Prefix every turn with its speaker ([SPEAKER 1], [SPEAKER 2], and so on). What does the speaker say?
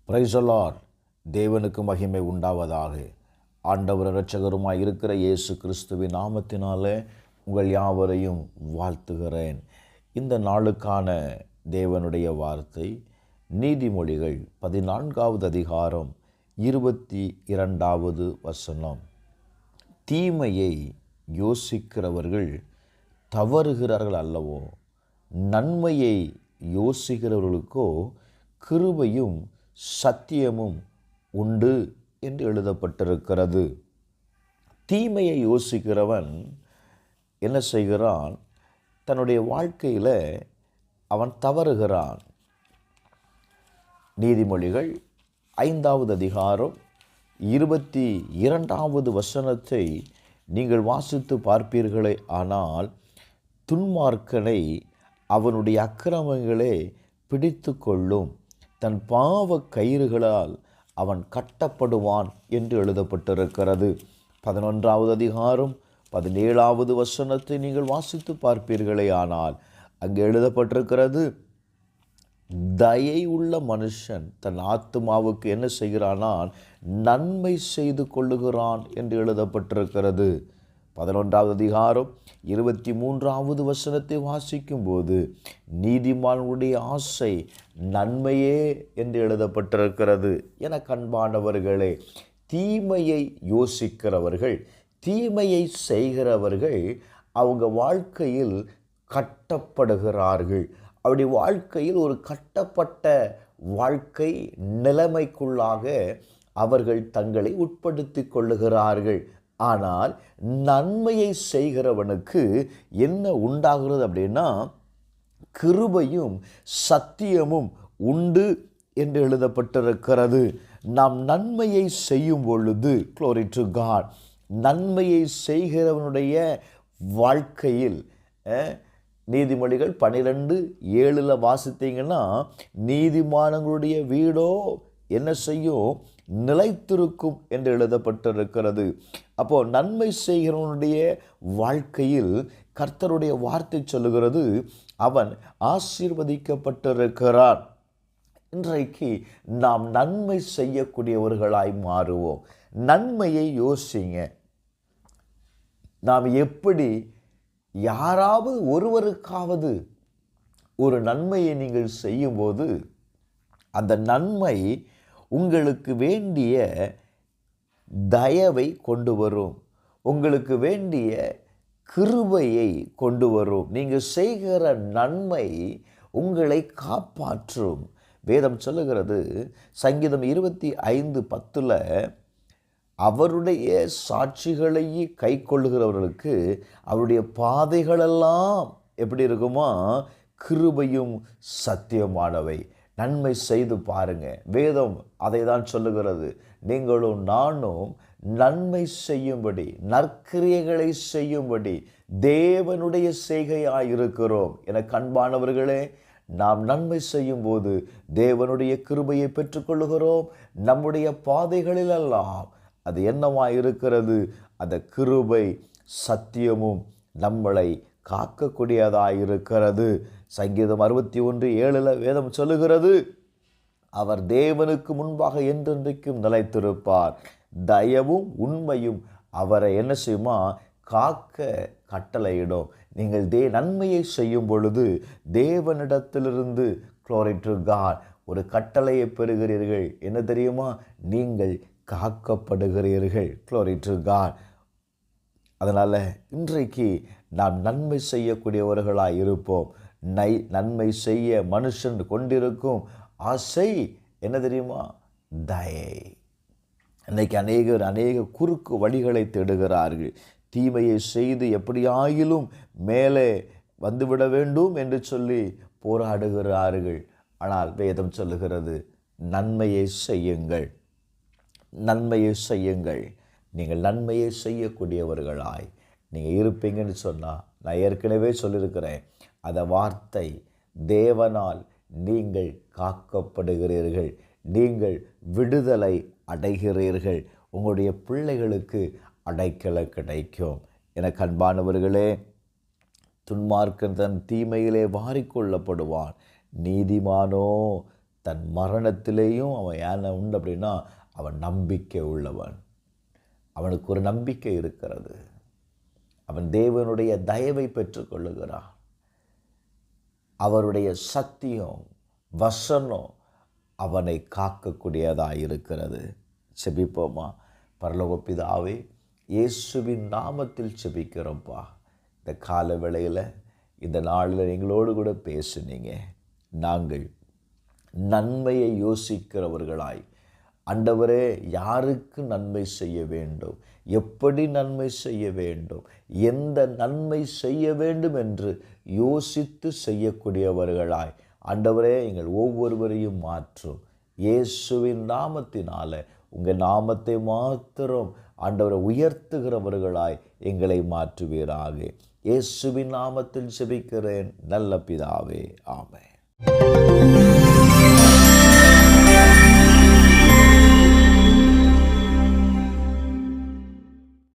[SPEAKER 1] Praise the Lord. தேவனுக்கு மகிமை உண்டாவதாக. ஆண்டவர் இரட்சகருமாய் இருக்கிற இயேசு கிறிஸ்துவின் நாமத்தினாலே உங்கள் யாவரையும் வாழ்த்துகிறேன். இந்த நாளுக்கான தேவனுடைய வார்த்தை நீதிமொழிகள் 14வது அதிகாரம் 22வது வசனம். தீமையை யோசிக்கிறவர்கள் தவறுகிறார்கள் அல்லவோ, நன்மையை யோசிக்கிறவர்களுக்கோ கிருபையும் சத்தியமும் உண்டு என்று எழுதப்பட்டிருக்கிறது. தீமையை யோசிக்கிறவன் என்ன செய்கிறான்? தன்னுடைய வாழ்க்கையில் அவன் தவறுகிறான். நீதிமொழிகள் 5வது அதிகாரம் 22வது வசனத்தை நீங்கள் வாசித்து பார்ப்பீர்களே ஆனால், துன்மார்க்கனை அவனுடைய அக்கிரமங்களே பிடித்து கொள்ளும், தன் பாவ கயிறுகளால் அவன் கட்டப்படுவான் என்று எழுதப்பட்டிருக்கிறது. 11வது அதிகாரம் 17வது வசனத்தை நீங்கள் வாசித்து பார்ப்பீர்களே ஆனால், அங்கே எழுதப்பட்டிருக்கிறது, தயை உள்ள மனுஷன் தன் ஆத்துமாவுக்கு என்ன செய்கிறானால் நன்மை செய்து கொள்ளுகிறான் என்று எழுதப்பட்டிருக்கிறது. 11வது அதிகாரம் 23வது வசனத்தை வாசிக்கும்போது, நீதிமானுடைய ஆசை நன்மையே என்று எழுதப்பட்டிருக்கிறது. என கண்பானவர்களே, தீமையை யோசிக்கிறவர்கள், தீமையை செய்கிறவர்கள் அவங்க வாழ்க்கையில் கட்டப்படுகிறார்கள். அவருடைய வாழ்க்கையில் ஒரு கட்டப்பட்ட வாழ்க்கை நிலைமைக்குள்ளாக அவர்கள் தங்களை உட்படுத்தி கொள்ளுகிறார்கள். ஆனால் நன்மையை செய்கிறவனுக்கு என்ன உண்டாகிறது அப்படின்னா, கிருபையும் சத்தியமும் உண்டு என்று எழுதப்பட்டிருக்கிறது. நாம் நன்மையை செய்யும் பொழுது, glory to God, நன்மையை செய்கிறவனுடைய வாழ்க்கையில் நீதிமொழிகள் 12:7 வாசித்தீங்கன்னா, நீதிமான்களுடைய வீடோ என்ன செய்யும்? நிலைத்திருக்கும் என்று எழுதப்பட்டிருக்கிறது. அப்போ நன்மை செய்கிறவனுடைய வாழ்க்கையில் கர்த்தருடைய வார்த்தை சொல்லுகிறது, அவன் ஆசீர்வதிக்கப்பட்டிருக்கிறான். இன்றைக்கு நாம் நன்மை செய்யக்கூடியவர்களாய் மாறுவோம். நன்மையை யோசிங்க. நாம் எப்படி யாராவது ஒருவருக்காவது ஒரு நன்மையை நீங்கள் செய்யும்போது அந்த நன்மை உங்களுக்கு வேண்டிய தயவை கொண்டு வரும், உங்களுக்கு வேண்டிய கிருபையை கொண்டு வரும். நீங்கள் செய்கிற நன்மை உங்களை காப்பாற்றும். வேதம் சொல்லுகிறது, சங்கீதம் 25:10, அவருடைய சாட்சிகளையே கை கொள்ளுகிறவர்களுக்கு அவருடைய பாதைகளெல்லாம் எப்படி இருக்குமா? கிருபையும் சத்தியமானவை. நன்மை செய்து பாருங்க. வேதம் அதை தான் சொல்லுகிறது. நீங்களும் நானும் நன்மை செய்யும்படி, நற்கிரியைகளை செய்யும்படி தேவனுடைய செய்கையாயிருக்கிறோம். என கண்பானவர்களே, நாம் நன்மை செய்யும் போது தேவனுடைய கிருபையை பெற்றுக்கொள்ளுகிறோம். நம்முடைய பாதைகளிலெல்லாம் அது என்னவாயிருக்கிறது? அந்த கிருபை சத்தியமும் நம்மளை காக்கக்கூடியதாயிருக்கிறது. சங்கீதம் 61:7 வேதம் சொல்லுகிறது, அவர் தேவனுக்கு முன்பாக என்றென்றைக்கும் நிலைத்திருப்பார், தயவும் உண்மையும் அவரை என்ன செய்யுமா? காக்க கட்டளையிடும். நீங்கள் நன்மையை செய்யும் பொழுது தேவனிடத்திலிருந்து, glory to God, ஒரு கட்டளையை பெறுகிறீர்கள். என்ன தெரியுமா? நீங்கள் காக்கப்படுகிறீர்கள். glory to God. அதனால் இன்றைக்கு நாம் நன்மை செய்யக்கூடியவர்களாக இருப்போம். நன்மை செய்ய மனுஷன் கொண்டிருக்கும் ஆசை என்ன தெரியுமா? தயை. இன்றைக்கு அநேக குறுக்கு வழிகளை தேடுகிறார்கள். தீமையை செய்து எப்படியாயிலும் மேலே வந்துவிட வேண்டும் என்று சொல்லி போராடுகிறார்கள். ஆனால் வேதம் சொல்லுகிறது, நன்மையை செய்யுங்கள், நன்மையை செய்யுங்கள். நீங்கள் நன்மையை செய்யக்கூடியவர்களாய் நீங்கள் இருப்பீங்கன்னு சொன்னால், நான் ஏற்கனவே சொல்லியிருக்கிறேன், அந்த வார்த்தை, தேவனால் நீங்கள் காக்கப்படுகிறீர்கள், நீங்கள் விடுதலை அடைகிறீர்கள், உங்களுடைய பிள்ளைகளுக்கு அடைக்கல கிடைக்கும். என அன்பானவர்களே, துன்மார்க்கன் தன் தீமையிலே வாரிக்கொள்ளப்படுவான், நீதிமானோ தன் மரணத்திலேயும் அவன் ஏன் உண்டு அப்படின்னா அவன் நம்பிக்கை உள்ளவன். அவனுக்கு ஒரு நம்பிக்கை இருக்கிறது. அவன் தேவனுடைய தயவை பெற்றுக்கொள்ளுகிறான். அவருடைய சத்தியம் வசனம் அவனை காக்கக்கூடியதாக இருக்கிறது. செபிப்போமா? பரலோக பிதாவே, இயேசுவின் நாமத்தில் செபிக்கிறோம்ப்பா. இந்த கால வேளையில் இந்த நாளில் எங்களோடு கூட பேசுனீங்க. நாங்கள் நன்மையை யோசிக்கிறவர்களாய், ஆண்டவரே, யாருக்கு நன்மை செய்ய வேண்டும், எப்படி நன்மை செய்ய வேண்டும், எந்த நன்மை செய்ய வேண்டும் என்று யோசித்து செய்யக்கூடியவர்களாய் ஆண்டவரே எங்கள் ஒவ்வொருவரையும் மாற்றும். இயேசுவின் நாமத்தினால உங்கள் நாமத்தை மாத்திரம் ஆண்டவரை உயர்த்துகிறவர்களாய் எங்களை மாற்றுவீராக. இயேசுவின் நாமத்தில் ஜெபிக்கிறேன் நல்ல பிதாவே, ஆமென்.